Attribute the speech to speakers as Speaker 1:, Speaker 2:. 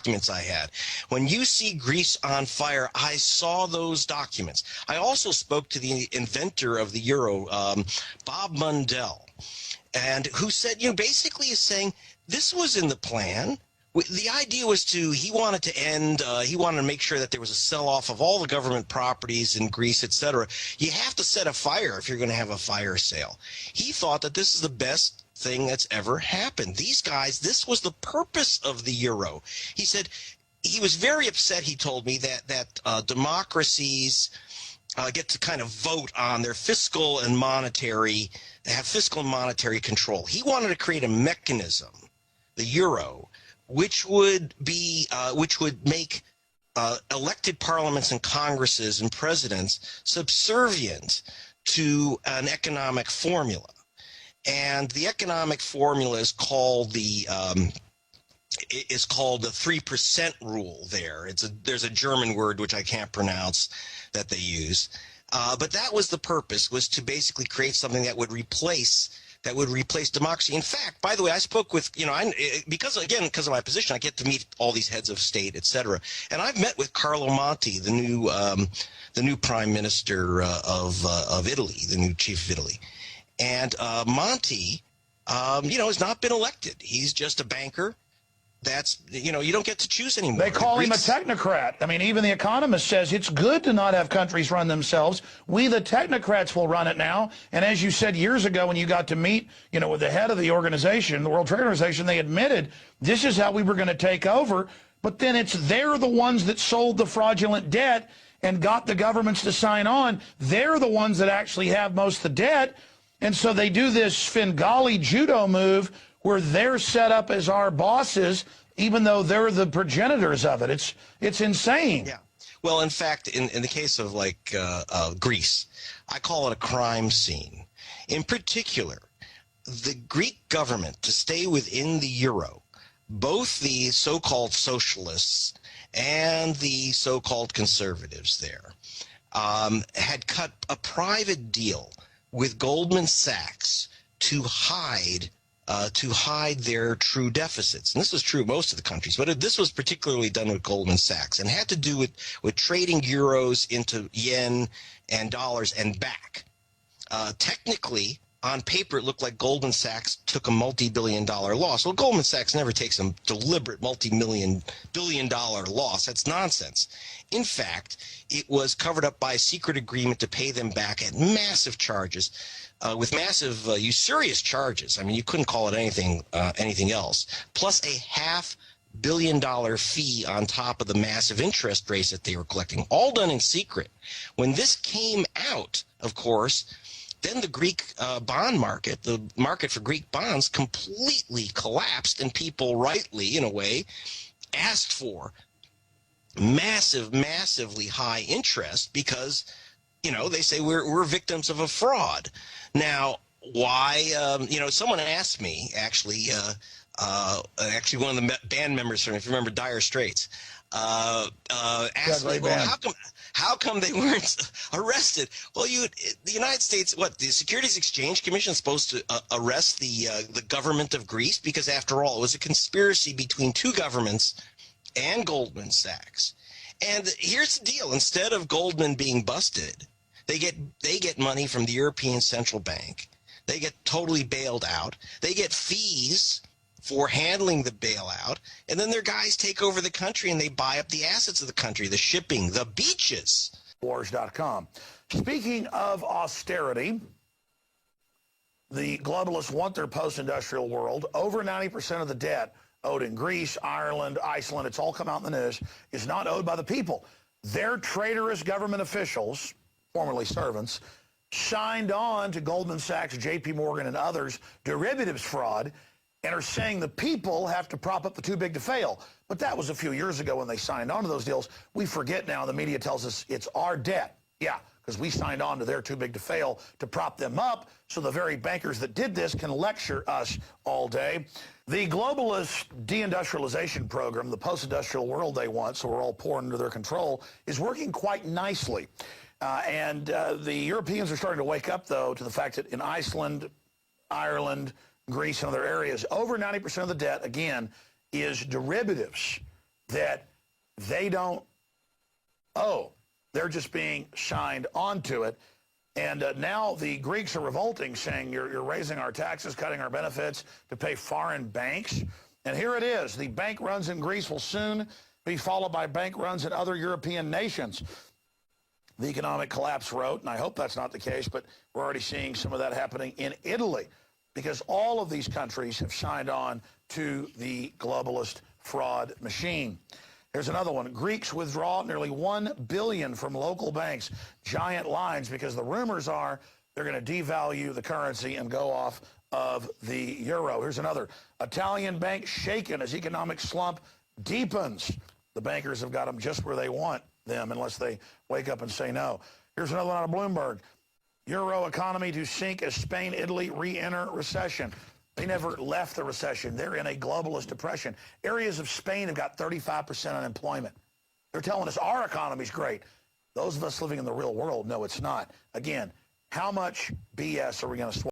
Speaker 1: documents I had. When you see Greece on fire, I saw those documents. I also spoke to the inventor of the euro, Bob Mundell, and who said, basically is saying this was in the plan. The idea was he wanted to make sure that there was a sell-off of all the government properties in Greece, etc. You have to set a fire if you're going to have a fire sale. He thought that this is the best thing that's ever happened. These guys, this was the purpose of the euro. He said he was very upset, he told me, that democracies get to kind of vote on their fiscal and monetary control. He wanted to create a mechanism, the euro, which would make elected parliaments and congresses and presidents subservient to an economic formula. And the economic formula is called the 3% rule there. There's a German word which I can't pronounce that they use. But that was the purpose, was to basically create something that would replace democracy. In fact, by the way, I spoke with, because of my position, I get to meet all these heads of state, etc. And I've met with Carlo Monti, the new prime minister of Italy, the new chief of Italy. And Monti, has not been elected. He's just a banker. That's, you don't get to choose anymore.
Speaker 2: They call him a technocrat. I mean, even The Economist says it's good to not have countries run themselves. We, the technocrats, will run it now. And as you said years ago when you got to meet, with the head of the organization, the World Trade Organization, they admitted this is how we were going to take over. But then they're the ones that sold the fraudulent debt and got the governments to sign on. They're the ones that actually have most of the debt. And so they do this Svengali judo move where they're set up as our bosses, even though they're the progenitors of it. It's insane.
Speaker 1: Yeah. Well, in fact, in the case of Greece, I call it a crime scene. In particular, the Greek government, to stay within the euro, both the so-called socialists and the so-called conservatives there, had cut a private deal with Goldman Sachs to hide their true deficits. And this was true of most of the countries, but this was particularly done with Goldman Sachs and had to do with trading euros into yen and dollars and back. Technically, on paper, it looked like Goldman Sachs took a multi-billion-dollar loss. Well, Goldman Sachs never takes a deliberate multi-billion-dollar loss. That's nonsense. In fact, it was covered up by a secret agreement to pay them back at massive charges, with massive usurious charges. I mean, you couldn't call it anything else. Plus a $500 million fee on top of the massive interest rates that they were collecting, all done in secret. When this came out, of course, then the Greek bond market, the market for Greek bonds, completely collapsed, and people rightly, in a way, asked for massively high interest because, they say we're victims of a fraud. Now, why? Someone asked me, actually one of the band members from, if you remember, Dire Straits, asked me, well, how come they weren't arrested? Well, the United States, the Securities Exchange Commission is supposed to arrest the government of Greece because, after all, it was a conspiracy between two governments and Goldman Sachs. And here's the deal: instead of Goldman being busted, they get money from the European Central Bank. They get totally bailed out. They get fees for handling the bailout, and then their guys take over the country and they buy up the assets of the country, the shipping, the beaches.
Speaker 2: Wars.com. Speaking of austerity, the globalists want their post-industrial world. Over 90% of the debt owed in Greece, Ireland, Iceland, it's all come out in the news, is not owed by the people. Their traitorous government officials, formerly servants, signed on to Goldman Sachs, JP Morgan, and others' derivatives fraud, and are saying the people have to prop up the too big to fail. But that was a few years ago when they signed on to those deals. We forget now. The media tells us it's our debt. Yeah, because we signed on to their too big to fail to prop them up, so the very bankers that did this can lecture us all day. The globalist deindustrialization program, the post-industrial world they want, so we're all poor under their control, is working quite nicely. And the Europeans are starting to wake up, though, to the fact that in Iceland, Ireland, Greece, and other areas, over 90% of the debt, again, is derivatives. that they don't owe. They're just being signed onto it. And now the Greeks are revolting, saying you're raising our taxes, cutting our benefits to pay foreign banks. And here it is. The bank runs in Greece will soon be followed by bank runs in other European nations. The economic collapse wrote, and I hope that's not the case, but we're already seeing some of that happening in Italy because all of these countries have signed on to the globalist fraud machine. Here's another one. Greeks withdraw nearly $1 billion from local banks. Giant lines because the rumors are they're going to devalue the currency and go off of the euro. Here's another. Italian bank shaken as economic slump deepens. The bankers have got them just where they want them unless they wake up and say no. Here's another one out of Bloomberg. Euro economy to sink as Spain, Italy re-enter recession. They never left the recession. They're in a globalist depression. Areas of Spain have got 35% unemployment. They're telling us our economy's great. Those of us living in the real world know it's not. Again, how much BS are we going to swallow?